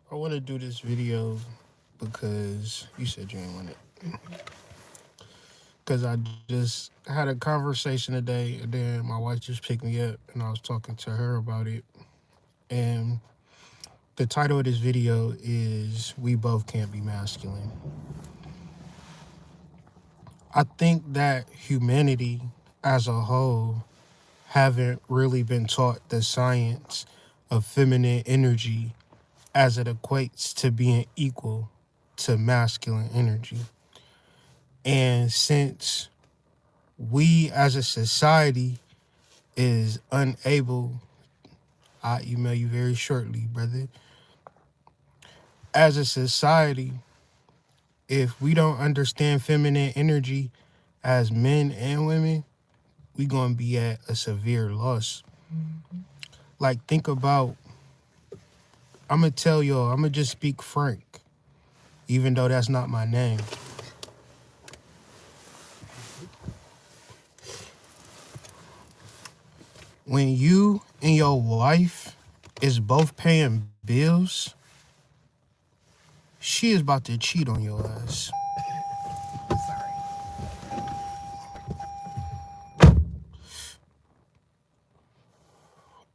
I want to do this video because you said you didn't want it. Because I just had a conversation today, and then my wife just picked me up, and I was talking to her about it. And the title of this video is "We Both Can't Be Masculine." I think that humanity as a whole haven't really been taught the science of feminine energy as it equates to being equal to masculine energy. And since we as a society is unable, I'll email you very shortly, brother. As a society, if we don't understand feminine energy as men and women, we gonna be at a severe loss. Like, think about, I'm gonna tell y'all, I'm gonna just speak frank, even though that's not my name. When you and your wife is both paying bills, she is about to cheat on your ass.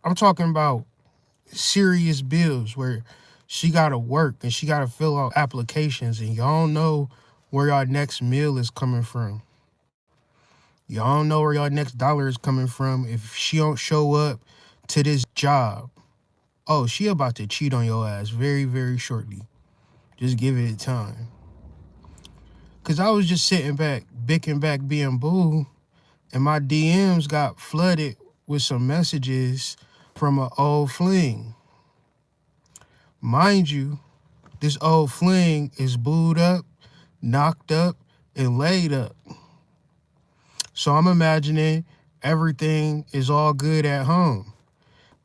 I'm talking about serious bills where she gotta work and she gotta fill out applications, and y'all don't know where y'all next meal is coming from. Y'all don't know where y'all next dollar is coming from if she don't show up to this job. Oh, she about to cheat on your ass very, very shortly. Just give it time. Cause I was just sitting back, bicking back being boo, and my DMs got flooded with some messages from an old fling. Mind you, this old fling is booed up, knocked up, and laid up. So I'm imagining everything is all good at home.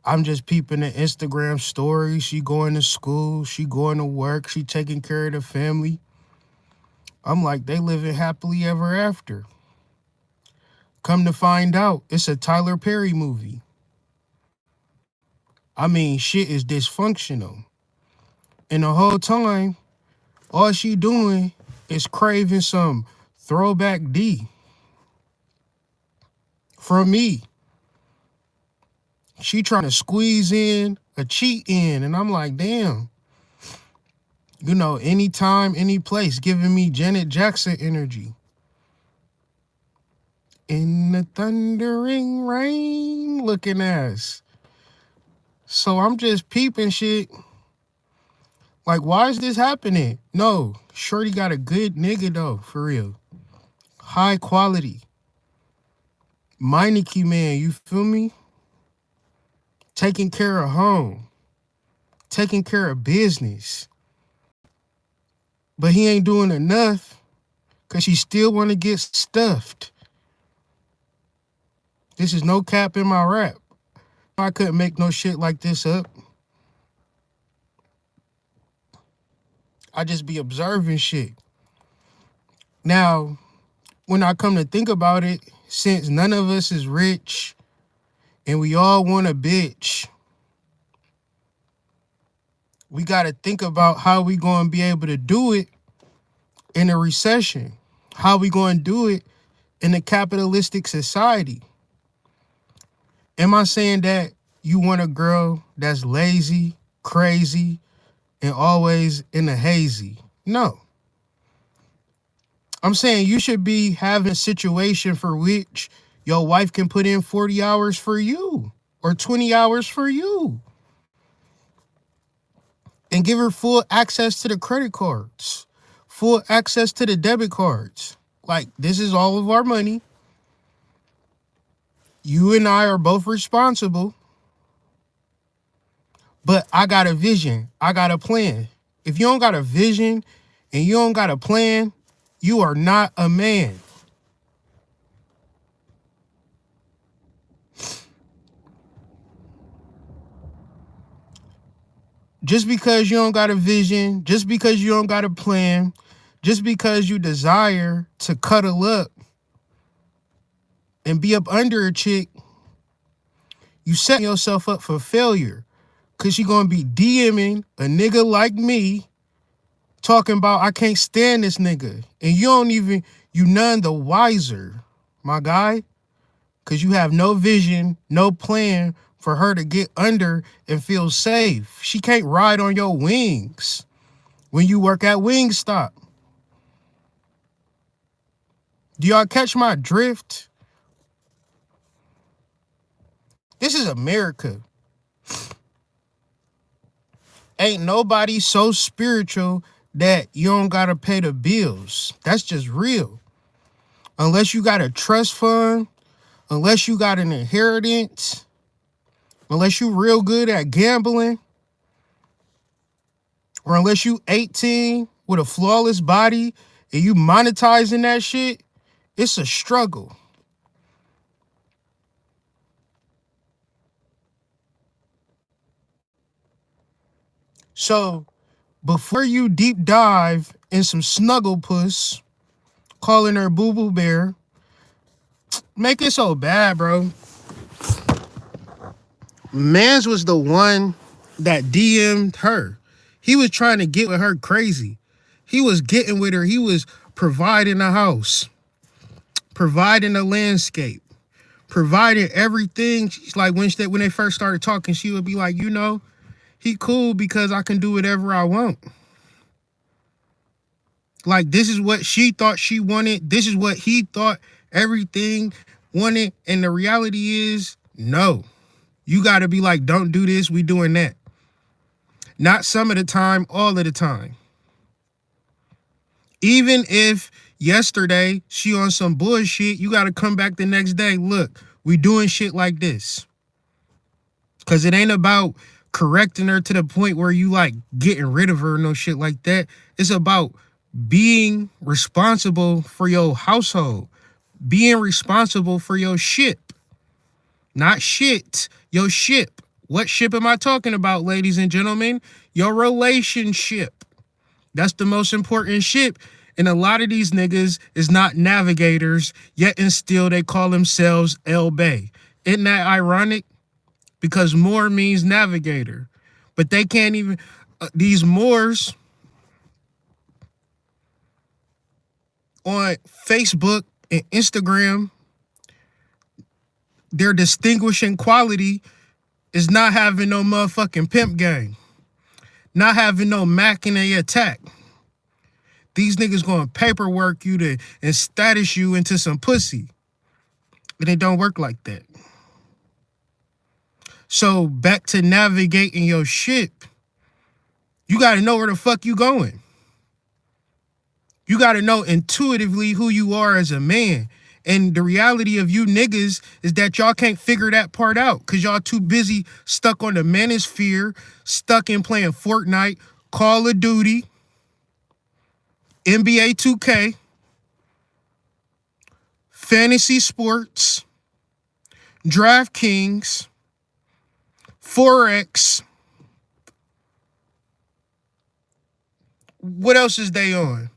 I'm just peeping the Instagram stories. She going to school, she going to work, she taking care of the family. I'm like, they living happily ever after. Come to find out, it's a Tyler Perry movie. I mean, shit is dysfunctional. And the whole time, all she doing is craving some throwback D from me. She trying to squeeze in a cheat in, and I'm like, damn. You know, anytime, any place, giving me Janet Jackson energy. In the thundering rain, looking ass. So I'm just peeping shit. Like, why is this happening? No, Shorty got a good nigga though, for real. High quality. Meineke man, you feel me? Taking care of home. Taking care of business. But he ain't doing enough because she still want to get stuffed. This is no cap in my rap. I couldn't make no shit like this up. I just be observing shit. Now, when I come to think about it, since none of us is rich and we all want a bitch, we got to think about how we going to be able to do it in a recession. How we going to do it in a capitalistic society. Am I saying that you want a girl that's lazy, crazy, and always in a hazy? No. I'm saying you should be having a situation for which your wife can put in 40 hours for you or 20 hours for you and give her full access to the credit cards, full access to the debit cards. Like, this is all of our money. You and I are both responsible, but I got a vision. I got a plan. If you don't got a vision and you don't got a plan, you are not a man. Just because you don't got a vision, just because you don't got a plan, just because you desire to cuddle up and be up under a chick, You setting yourself up for failure. Cause you gonna be DMing a nigga like me talking about I can't stand this nigga. And you none the wiser, my guy. Cause you have no vision, no plan for her to get under and feel safe. She can't ride on your wings when you work at Wingstop. Do y'all catch my drift? This is America. Ain't nobody so spiritual that you don't gotta pay the bills. That's just real. Unless you got a trust fund, unless you got an inheritance, unless you real good at gambling, or unless you 18 with a flawless body and you monetizing that shit, it's a struggle. So before you deep dive in some snuggle puss, calling her boo boo bear, make it so bad, bro. Mans was the one that DM'd her. He was trying to get with her crazy. He was getting with her. He was providing a house, providing a landscape, providing everything. She's like, when they first started talking, she would be like, he cool because I can do whatever I want. Like, this is what she thought she wanted. This is what he thought everything wanted. And the reality is, no. You got to be like, don't do this, we doing that. Not some of the time, all of the time. Even if yesterday she on some bullshit, you got to come back the next day. Look, we doing shit like this. Because it ain't about correcting her to the point where you like getting rid of her, no shit like that. It's about being responsible for your household, being responsible for your ship. Not shit, your ship. What ship am I talking about, ladies and gentlemen? Your relationship. That's the most important ship. And a lot of these niggas is not navigators, yet and still they call themselves El Bay. Isn't that ironic? Because Moor means navigator. But they can't even, these Moors on Facebook and Instagram, their distinguishing quality is not having no motherfucking pimp gang. Not having no Mac in their attack. These niggas gonna paperwork you and status you into some pussy. And it don't work like that. So back to navigating your ship. You gotta know where the fuck you going. You gotta know intuitively who you are as a man. And the reality of you niggas is that y'all can't figure that part out because y'all too busy stuck on the manosphere, stuck in playing Fortnite, Call of Duty, NBA 2K, fantasy sports, DraftKings, Forex. What else is they on?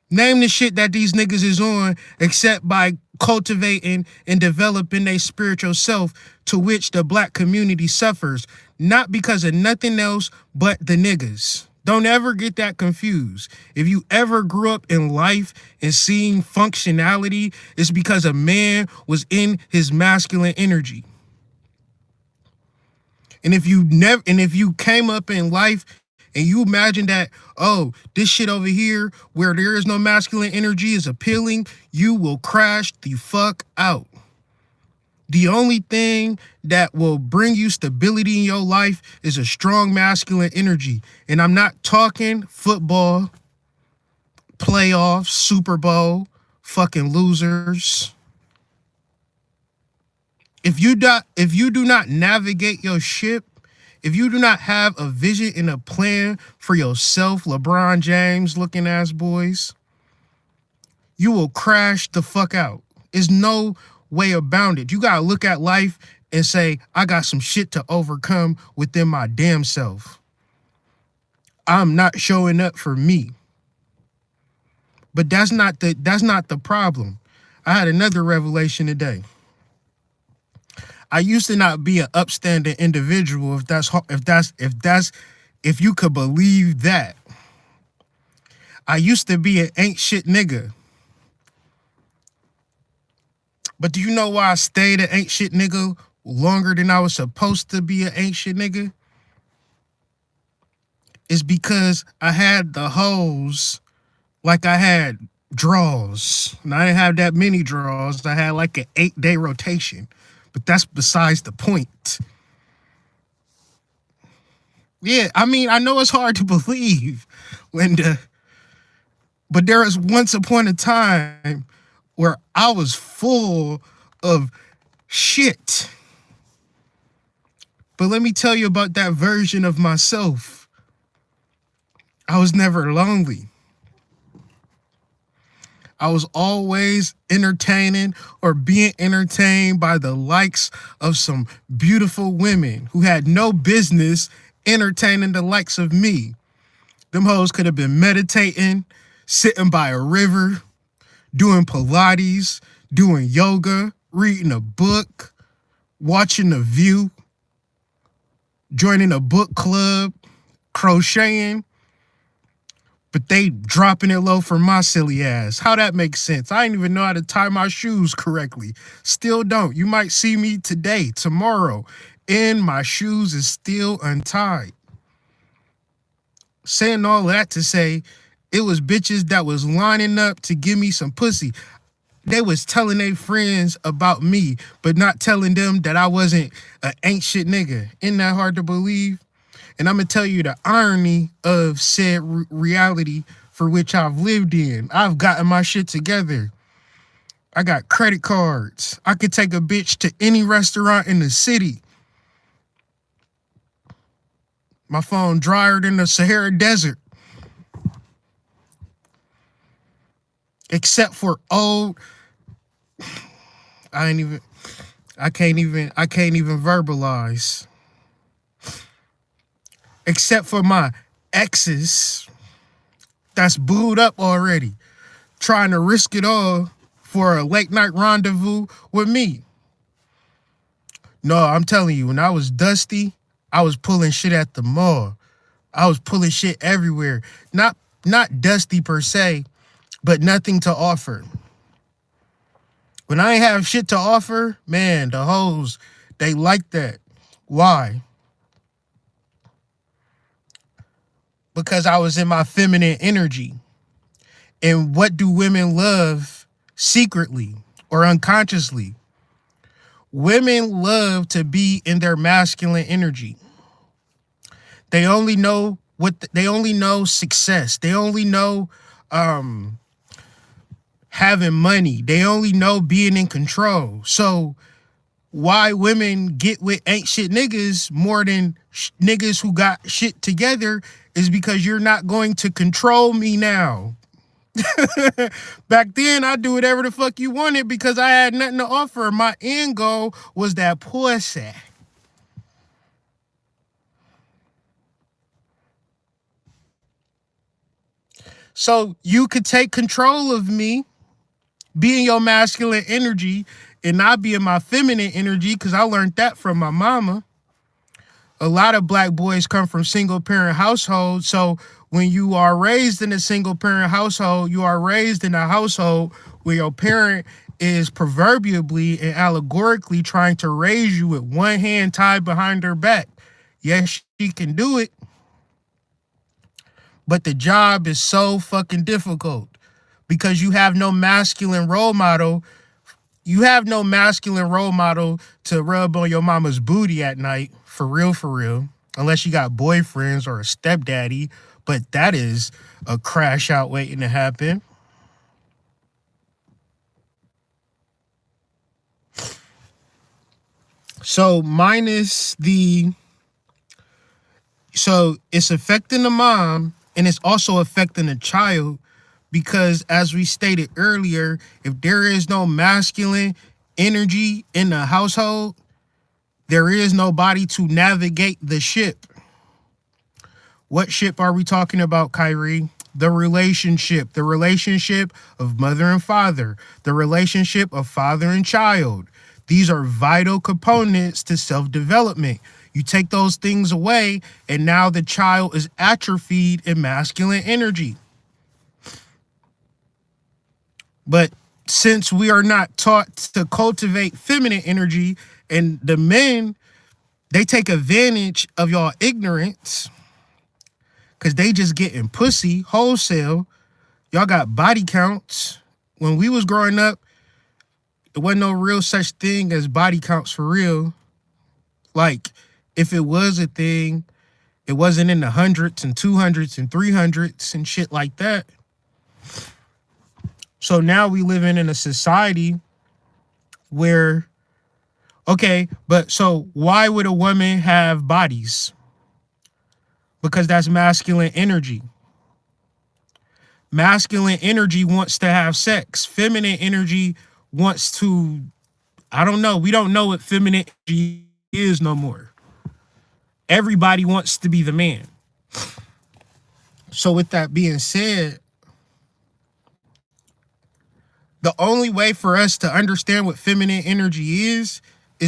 Name the shit that these niggas is on except by cultivating and developing their spiritual self, to which the black community suffers, not because of nothing else but the niggas. Don't ever get that confused. If you ever grew up in life and seen functionality, it's because a man was in his masculine energy. And if you came up in life and you imagine that, oh, this shit over here where there is no masculine energy is appealing, you will crash the fuck out. The only thing that will bring you stability in your life is a strong masculine energy. And I'm not talking football, playoffs, Super Bowl, fucking losers. If you do not navigate your ship, if you do not have a vision and a plan for yourself, LeBron James looking ass boys, you will crash the fuck out. There's no way about it. You gotta look at life and say, I got some shit to overcome within my damn self. I'm not showing up for me. But that's not the problem. I had another revelation today. I used to not be an upstanding individual. If you could believe that. I used to be an ain't shit nigga. But do you know why I stayed an ain't shit nigga longer than I was supposed to be an ain't shit nigga? It's because I had the hoes like I had draws. And I didn't have that many draws. I had like an 8-day rotation. But that's besides the point. Yeah, I mean, I know it's hard to believe but there was once upon a time where I was full of shit. But let me tell you about that version of myself. I was never lonely. I was always entertaining or being entertained by the likes of some beautiful women who had no business entertaining the likes of me. Them hoes could have been meditating, sitting by a river, doing Pilates, doing yoga, reading a book, watching The View, joining a book club, crocheting, but they dropping it low for my silly ass. How that makes sense? I didn't even know how to tie my shoes correctly. Still don't. You might see me today, tomorrow, and my shoes is still untied. Saying all that to say, it was bitches that was lining up to give me some pussy. They was telling their friends about me, but not telling them that I wasn't an ain't shit nigga. Isn't that hard to believe? And I'm going to tell you the irony of said reality for which I've lived in. I've gotten my shit together. I got credit cards. I could take a bitch to any restaurant in the city. My phone drier than the Sahara Desert. Except for old, I can't even verbalize. Except for my exes that's booed up already, trying to risk it all for a late night rendezvous with me. No, I'm telling you, when I was dusty, I was pulling shit at the mall. I was pulling shit everywhere. Not dusty per se, but nothing to offer. When I ain't have shit to offer, man, the hoes, they like that. Why? Because I was in my feminine energy. And what do women love secretly or unconsciously? Women love to be in their masculine energy. They only know success. They only know having money. They only know being in control. So why women get with ain't shit niggas more than niggas who got shit together is because you're not going to control me now. Back then, I do whatever the fuck you wanted because I had nothing to offer. My end goal was that pussy. So you could take control of me, be in your masculine energy, and not be in my feminine energy because I learned that from my mama. A lot of black boys come from single parent households. So when you are raised in a single parent household, you are raised in a household where your parent is proverbially and allegorically trying to raise you with one hand tied behind her back. Yes, she can do it, but the job is so fucking difficult because you have no masculine role model. You have no masculine role model to rub on your mama's booty at night, for real, unless you got boyfriends or a stepdaddy, but that is a crash out waiting to happen. So it's affecting the mom and it's also affecting the child because as we stated earlier, if there is no masculine energy in the household, there is nobody to navigate the ship. What ship are we talking about, Kyrie? The relationship of mother and father, the relationship of father and child, These are vital components to self-development. You take those things away, and now the child is atrophied in masculine energy. But since we are not taught to cultivate feminine energy, and the men, they take advantage of y'all ignorance because they just getting pussy wholesale. Y'all got body counts. When we was growing up, there wasn't no real such thing as body counts for real. Like, if it was a thing, it wasn't in the hundreds and 200s and 300s and shit like that. So now we living in a society where, okay, but so why would a woman have bodies? Because that's masculine energy. Masculine energy wants to have sex. Feminine energy wants to, I don't know. We don't know what feminine energy is no more. Everybody wants to be the man. So with that being said, the only way for us to understand what feminine energy is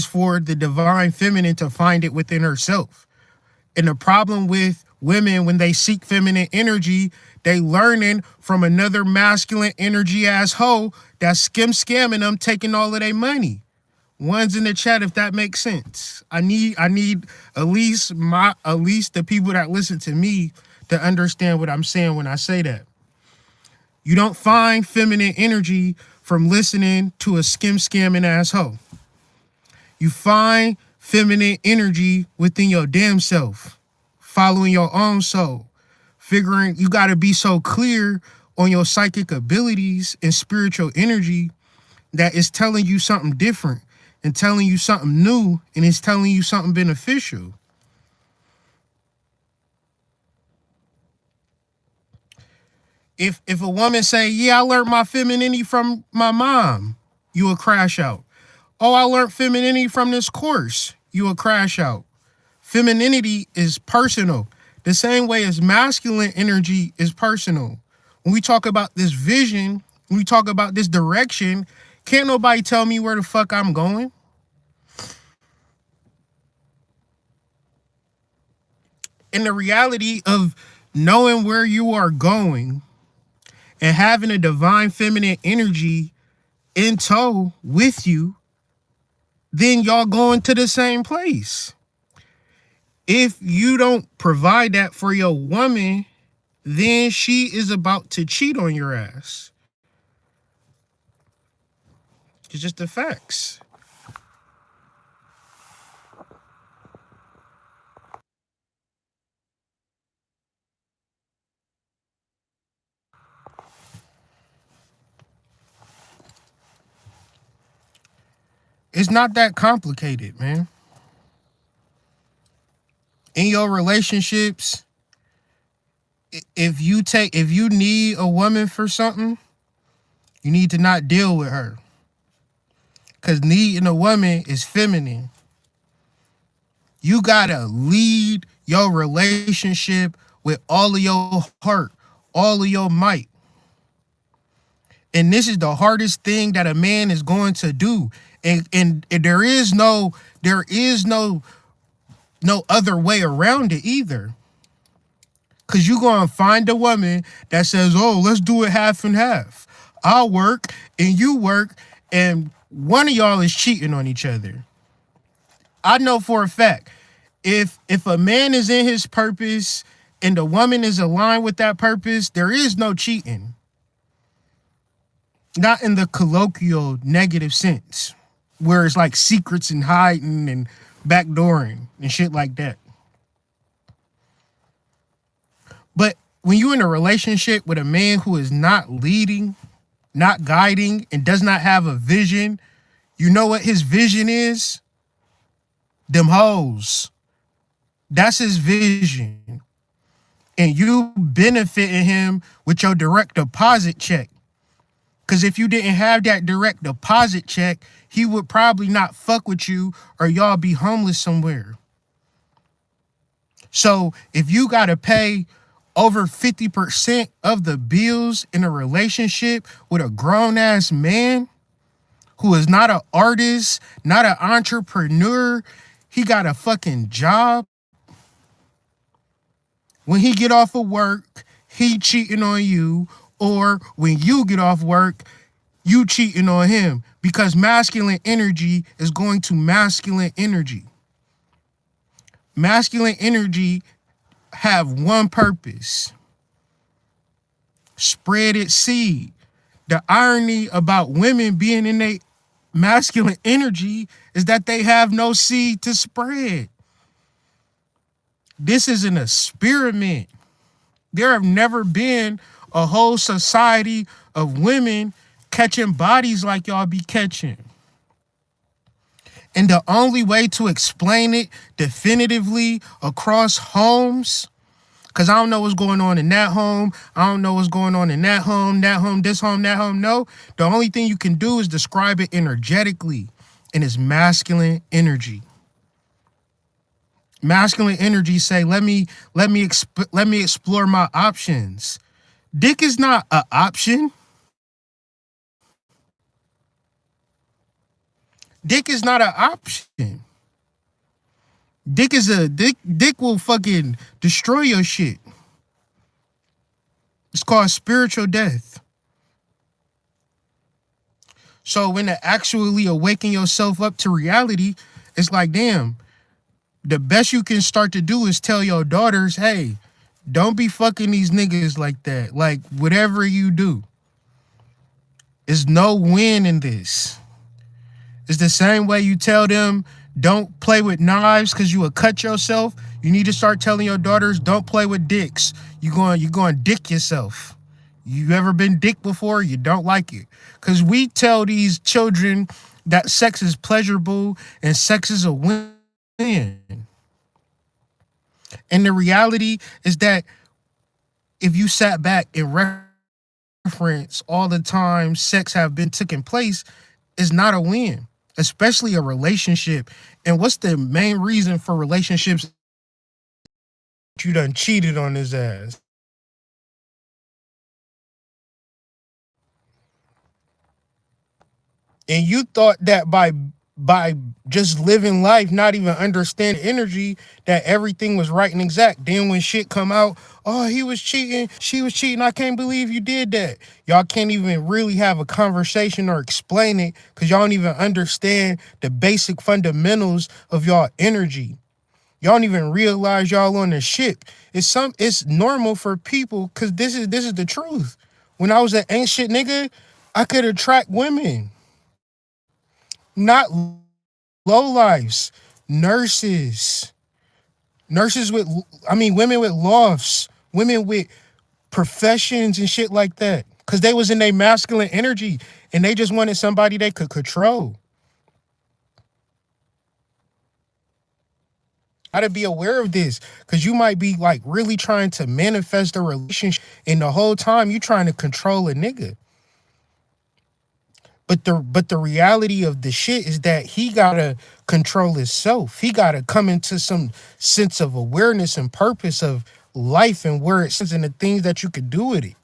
for the divine feminine to find it within herself. And the problem with women when they seek feminine energy, they learning from another masculine energy asshole that's scamming them, taking all of their money. One's in the chat if that makes sense. I need at least the people that listen to me to understand what I'm saying when I say that. You don't find feminine energy from listening to a scamming asshole. You find feminine energy within your damn self, following your own soul, figuring you got to be so clear on your psychic abilities and spiritual energy that it's telling you something different and telling you something new, and it's telling you something beneficial. If a woman say, yeah, I learned my femininity from my mom, you will crash out. Oh, I learned femininity from this course, you will crash out. Femininity is personal, the same way as masculine energy is personal. When we talk about this vision, when we talk about this direction, can't nobody tell me where the fuck I'm going. And the reality of knowing where you are going and having a divine feminine energy in tow with you, then y'all going to the same place. If you don't provide that for your woman, then she is about to cheat on your ass. It's just the facts. It's not that complicated, man. In your relationships, if you need a woman for something, you need to not deal with her. Because needing a woman is feminine. You gotta lead your relationship with all of your heart, all of your might. And this is the hardest thing that a man is going to do. And there is no other way around it either. Cause you're gonna find a woman that says, oh, let's do it half and half. I'll work and you work, and one of y'all is cheating on each other. I know for a fact, if a man is in his purpose and the woman is aligned with that purpose, there is no cheating. Not in the colloquial negative sense, where it's like secrets and hiding and backdooring and shit like that. But when you're in a relationship with a man who is not leading, not guiding, and does not have a vision, you know what his vision is? Them hoes. That's his vision. And you benefiting him with your direct deposit check. Because if you didn't have that direct deposit check, he would probably not fuck with you, or y'all be homeless somewhere. So if you got to pay over 50% of the bills in a relationship with a grown ass man who is not an artist, not an entrepreneur. He got a fucking job. When he get off of work, he cheating on you, or when you get off work, you cheating on him, because masculine energy is going to masculine energy. Masculine energy have one purpose: spread its seed. The irony about women being in their masculine energy is that they have no seed to spread. This is an experiment. There have never been a whole society of women catching bodies like y'all be catching. And the only way to explain it definitively across homes, because I don't know what's going on in that home, I don't know what's going on in that home, this home, that home. No, the only thing you can do is describe it energetically, and it's masculine energy. Masculine energy say, let me explore my options. Dick is not an option. Dick is not an option. Dick is a dick. Dick will fucking destroy your shit. It's called spiritual death. So when to actually awaken yourself up to reality, it's like, damn, the best you can start to do is tell your daughters, hey, don't be fucking these niggas like that. Like, whatever you do, there's no win in this. It's the same way you tell them, don't play with knives because you will cut yourself. You need to start telling your daughters, don't play with dicks. You're going to dick yourself. You ever been dick before? You don't like it. Because we tell these children that sex is pleasurable and sex is a win. And the reality is that if you sat back and reference all the time sex have been taking place, it's not a win, especially a relationship. And what's the main reason for relationships? You done cheated on his ass. And you thought that by just living life, not even understanding energy, that everything was right and exact. Then when shit come out, oh, he was cheating, she was cheating, I can't believe you did that. Y'all can't even really have a conversation or explain it because y'all don't even understand the basic fundamentals of y'all energy. Y'all don't even realize y'all on the ship. It's normal for people, because this is the truth. When I was an ancient nigga, I could attract women. Not lowlifes, nurses with, women with lofts, women with professions and shit like that, because they was in their masculine energy and they just wanted somebody they could control. Gotta be aware of this, because you might be like really trying to manifest a relationship and the whole time you trying to control a nigga. But the reality of the shit is that he gotta control himself. He gotta come into some sense of awareness and purpose of life and where it sits and the things that you could do with it.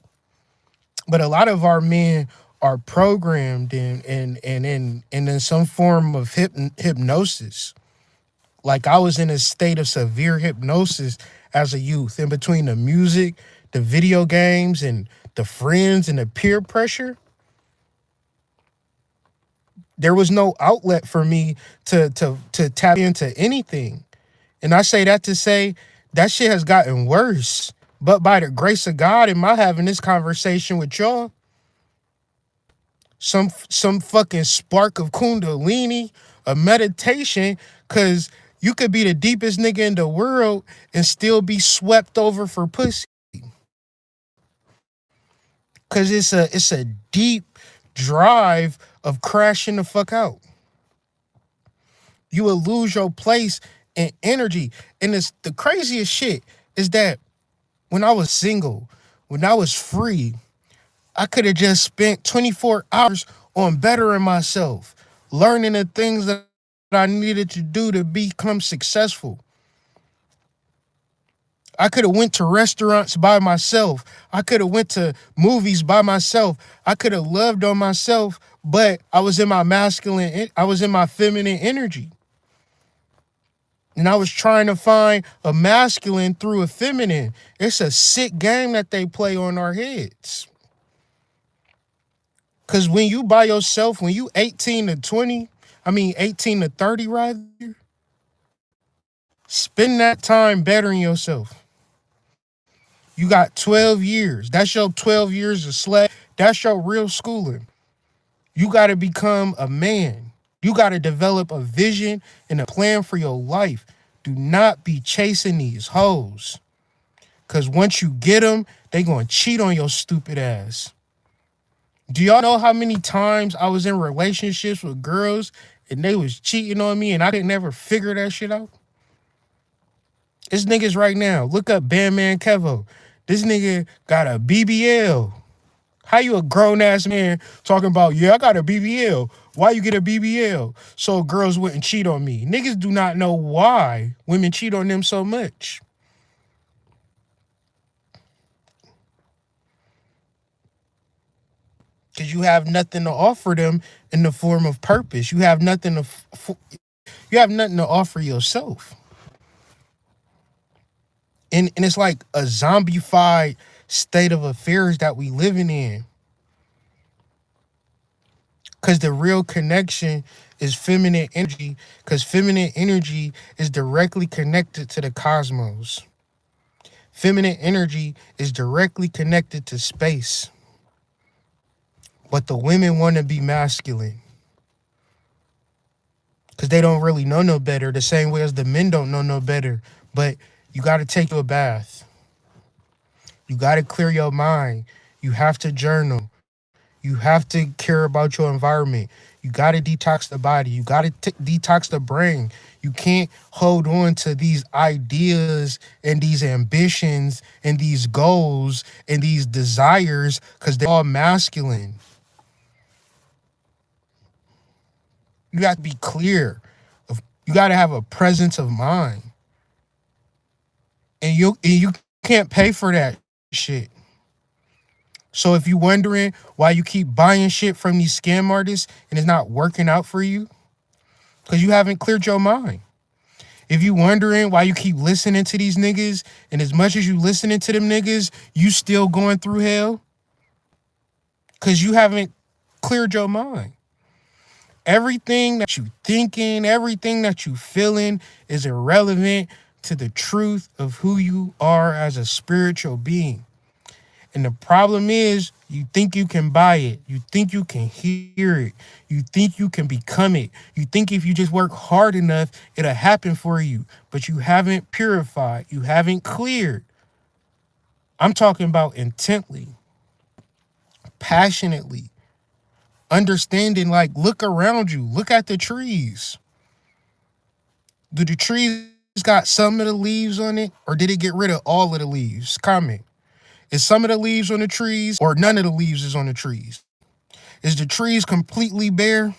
But a lot of our men are programmed in some form of hypnosis. Like, I was in a state of severe hypnosis as a youth, in between the music, the video games, and the friends and the peer pressure. There was no outlet for me to tap into anything. And I say that to say that shit has gotten worse. But by the grace of God, am I having this conversation with y'all? Some fucking spark of kundalini, a meditation, because you could be the deepest nigga in the world and still be swept over for pussy. Because it's a deep drive of crashing the fuck out. You will lose your place in energy. And it's the craziest shit is that when I was single, when I was free, I could have just spent 24 hours on bettering myself, learning the things that I needed to do to become successful. I could have went to restaurants by myself. I could have went to movies by myself. I could have loved on myself But I was in my feminine energy. And I was trying to find a masculine through a feminine. It's a sick game that they play on our heads. Cause when you by yourself, when you 18 to 20, 18 to 30 rather, spend that time bettering yourself. You got 12 years. That's your 12 years of slave. That's your real schooling. You got to become a man. You got to develop a vision and a plan for your life. Do not be chasing these hoes. Because once you get them, they going to cheat on your stupid ass. Do y'all know how many times I was in relationships with girls and they was cheating on me and I could never figure that shit out? It's niggas right now. Look up Bandman Kevo. This nigga got a BBL. How you a grown ass man talking about, yeah, I got a BBL. Why you get a BBL? So girls wouldn't cheat on me. Niggas do not know why women cheat on them so much. Because you have nothing to offer them in the form of purpose. You have nothing to offer yourself. And it's like a zombified state of affairs that we living in. Because the real connection is feminine energy. Because feminine energy is directly connected to the cosmos. Feminine energy is directly connected to space. But the women want to be masculine. Because they don't really know no better. The same way as the men don't know no better. But you got to take a bath. You got to clear your mind. You have to journal. You have to care about your environment. You got to detox the body. You got to detox the brain. You can't hold on to these ideas and these ambitions and these goals and these desires because they're all masculine. You got to be clear. You got to have a presence of mind. And you can't pay for that shit. So if you're wondering why you keep buying shit from these scam artists and it's not working out for you, because you haven't cleared your mind. If you wondering why you keep listening to these niggas and as much as you listening to them niggas, you still going through hell, because you haven't cleared your mind. Everything that you thinking, everything that you feeling is irrelevant to the truth of who you are as a spiritual being. And the problem is, you think you can buy it. You think you can hear it. You think you can become it. You think if you just work hard enough, it'll happen for you. But you haven't purified. You haven't cleared. I'm talking about intently, passionately, understanding, like, look around you. Look at the trees. Do the trees got some of the leaves on it, or did it get rid of all of the leaves? Comment. Is some of the leaves on the trees or none of the leaves is on the trees? Is the trees completely bare?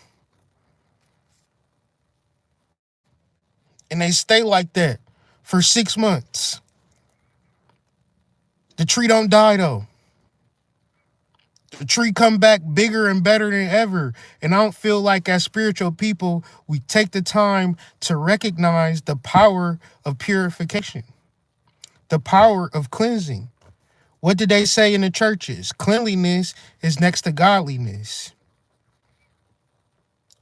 And they stay like that for 6 months. The tree don't die though. The tree come back bigger and better than ever. And I don't feel like as spiritual people, we take the time to recognize the power of purification, the power of cleansing. What did they say in the churches? Cleanliness is next to godliness.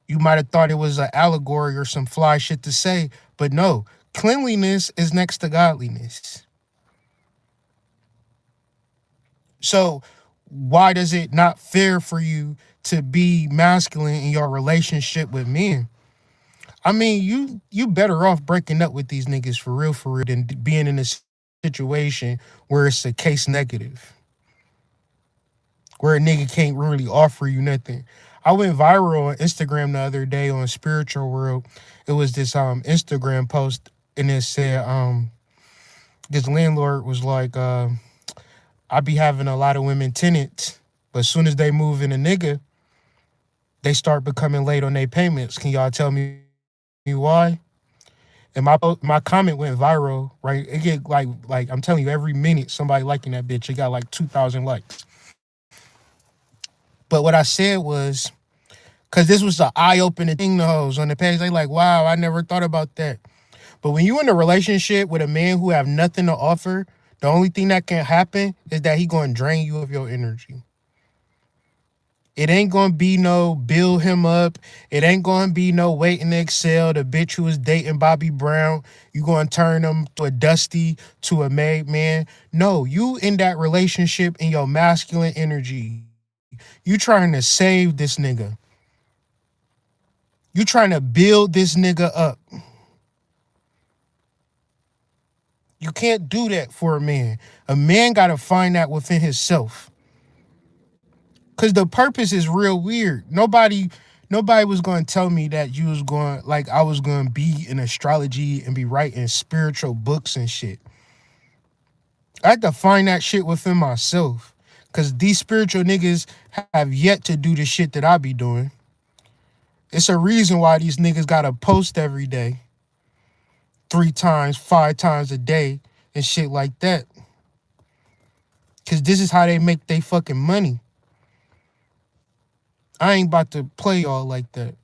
You might have thought it was an allegory or some fly shit to say, but no, cleanliness is next to godliness. So why does it not fair for you to be masculine in your relationship with men? I mean, you better off breaking up with these niggas for real, than being in a situation where it's a case negative, where a nigga can't really offer you nothing. I went viral on Instagram the other day on Spiritual World. It was this Instagram post, and it said this landlord was like, I be having a lot of women tenants, but as soon as they move in a nigga, they start becoming late on their payments. Can y'all tell me why? And my comment went viral, right? It get like I'm telling you, every minute somebody liking that bitch. It got like 2,000 likes. But what I said was, Cause this was the eye-opening thing to hoes on the page. They like, wow, I never thought about that. But when you in a relationship with a man who have nothing to offer, the only thing that can happen is that he gonna drain you of your energy. It ain't gonna be no build him up. It ain't gonna be no waiting to excel. The bitch who was dating Bobby Brown, you gonna turn him to a dusty, to a made man. No, you in that relationship in your masculine energy. You trying to save this nigga. You trying to build this nigga up. You can't do that for a man. A man gotta find that within himself. Cause the purpose is real weird. Nobody was going to tell me that you was going like I was going to be in astrology and be writing spiritual books and shit. I had to find that shit within myself. Cause these spiritual niggas have yet to do the shit that I be doing. It's a reason why these niggas gotta post every day, 3 times, 5 times a day, and shit like that. Cause this is how they make they fucking money. I ain't about to play y'all like that.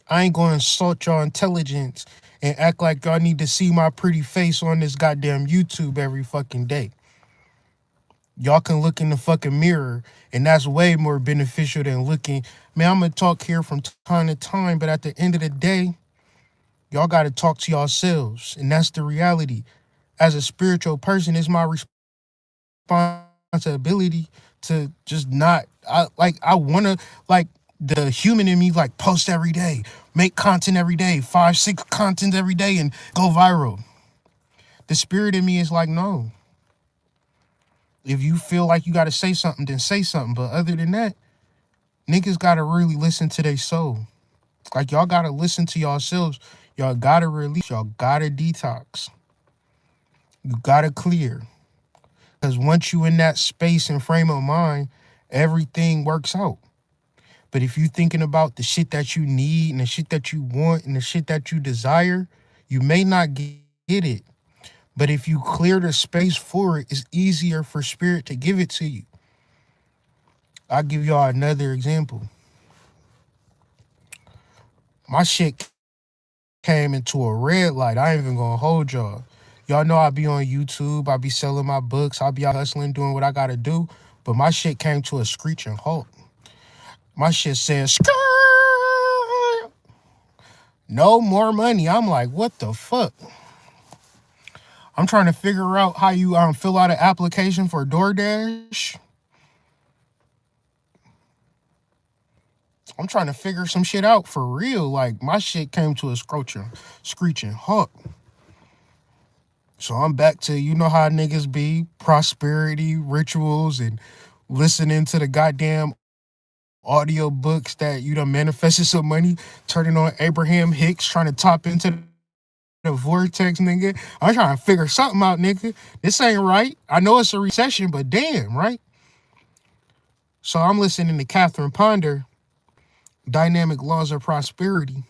I ain't gonna insult y'all intelligence and act like y'all need to see my pretty face on this goddamn YouTube every fucking day. Y'all can look in the fucking mirror, and that's way more beneficial than looking. Man, I'm gonna talk here from time to time, but at the end of the day, y'all gotta talk to yourselves, and that's the reality. As a spiritual person, it's my responsibility to just not. I wanna like the human in me like post every day, make content every day, 5, 6 contents every day, and go viral. The spirit in me is like, no. If you feel like you gotta say something, then say something. But other than that, niggas gotta really listen to their soul. Like y'all gotta listen to yourselves. Y'all gotta release. Y'all gotta detox. You gotta clear. Because once you in that space and frame of mind, everything works out. But if you thinking about the shit that you need and the shit that you want and the shit that you desire, you may not get it. But if you clear the space for it, it's easier for spirit to give it to you. I'll give y'all another example. My shit came into a red light. I ain't even gonna hold y'all. Y'all know I be on YouTube. I be selling my books. I be out hustling, doing what I gotta do. But my shit came to a screeching halt. My shit said, "Skirt." No more money. I'm like, what the fuck? I'm trying to figure out how you fill out an application for DoorDash. I'm trying to figure some shit out for real. Like my shit came to a screeching halt. So I'm back to you know how niggas be prosperity rituals and listening to the goddamn audio books that you done manifested some money, turning on Abraham Hicks, trying to top into the vortex, nigga. I'm trying to figure something out, nigga. This ain't right. I know it's a recession, but damn, right? So I'm listening to Catherine Ponder, Dynamic Laws of Prosperity.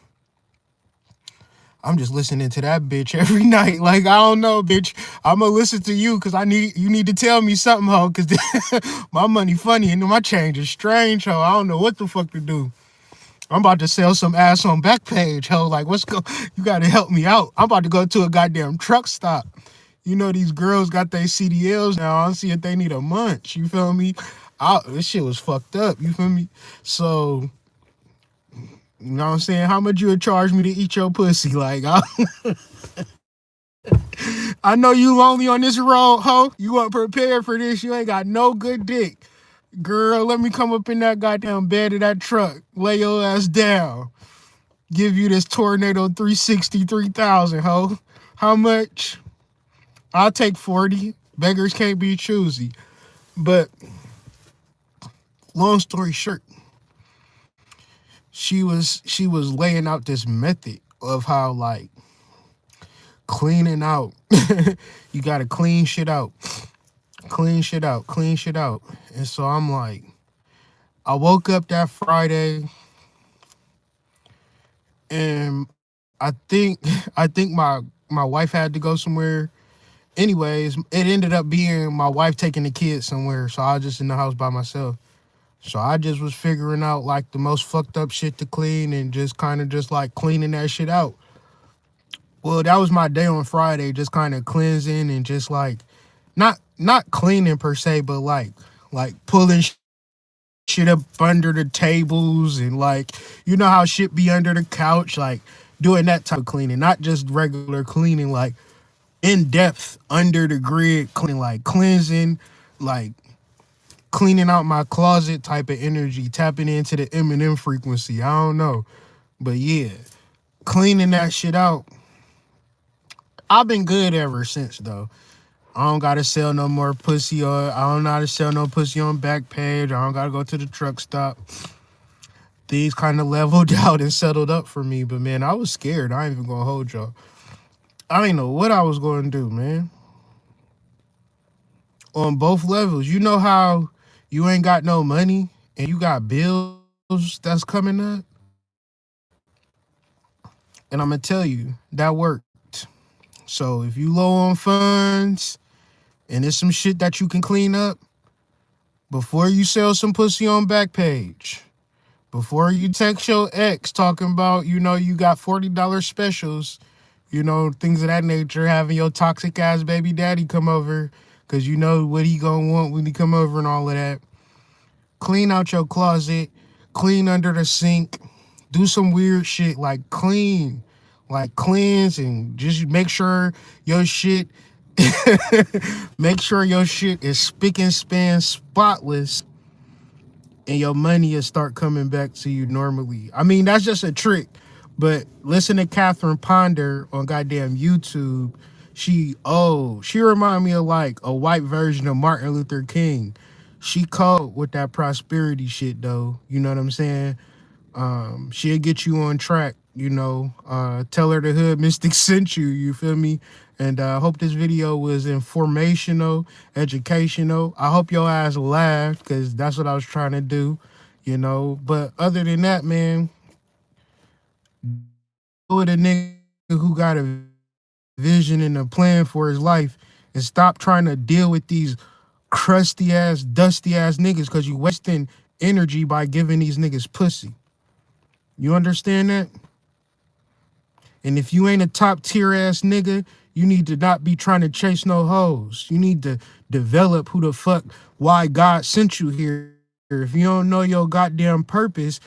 I'm just listening to that bitch every night. Like, I don't know, bitch. I'm gonna listen to you because you need to tell me something, ho, because my money funny and my change is strange, ho. I don't know what the fuck to do. I'm about to sell some ass on Backpage, ho. Like, you gotta help me out. I'm about to go to a goddamn truck stop. You know, these girls got their CDLs now. I see if they need a munch. You feel me? This shit was fucked up. You feel me? So, you know what I'm saying? How much you would charge me to eat your pussy? Like, I know you lonely on this road, ho. You weren't prepared for this. You ain't got no good dick. Girl, let me come up in that goddamn bed of that truck. Lay your ass down. Give you this Tornado 360 3000, ho. How much? I'll take 40. Beggars can't be choosy. But long story short, she was laying out this method of how like cleaning out. You gotta clean shit out. Clean shit out. Clean shit out. And so I'm like, I woke up that Friday and I think my wife had to go somewhere. Anyways, it ended up being my wife taking the kids somewhere, so I was just in the house by myself. So I just was figuring out like the most fucked up shit to clean and just kind of just like cleaning that shit out. Well, that was my day on Friday, just kind of cleansing and just like not cleaning per se, but like pulling shit up under the tables and like you know how shit be under the couch, like doing that type of cleaning, not just regular cleaning, like in depth under the grid cleaning, like cleansing, like cleaning out my closet type of energy, tapping into the M frequency. I don't know, but yeah, cleaning that shit out. I've been good ever since though. I don't gotta sell no more pussy or I don't know how to sell no pussy on Backpage. I don't gotta go to the truck stop. Things kind of leveled out and settled up for me, but man, I was scared. I ain't even gonna hold y'all. I didn't know what I was gonna do, man. On both levels. You know how you ain't got no money and you got bills that's coming up? And I'm gonna tell you, that worked. So if you low on funds and it's some shit that you can clean up, before you sell some pussy on Backpage, before you text your ex talking about, you know, you got $40 specials, you know, things of that nature, having your toxic ass baby daddy come over, because you know what he gonna want when he come over and all of that. Clean out your closet, clean under the sink, do some weird shit like clean, like cleanse and just make sure your shit, make sure your shit is spick and span spotless and your money will start coming back to you normally. I mean, that's just a trick. But listen to Catherine Ponder on goddamn YouTube. She remind me of like a white version of Martin Luther King. She cold with that prosperity shit though. You know what I'm saying? She'll get you on track, you know. Tell her the hood mystic sent you, you feel me? And I hope this video was informational, educational. I hope your ass laughed because that's what I was trying to do, you know. But other than that, man, with a nigga who got a vision and a plan for his life and stop trying to deal with these crusty ass, dusty ass niggas because you wasting energy by giving these niggas pussy. You understand that? And if you ain't a top tier ass nigga, you need to not be trying to chase no hoes. You need to develop who the fuck, why God sent you here. If you don't know your goddamn purpose,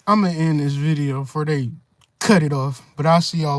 I'm gonna end this video before they cut it off. But I'll see y'all.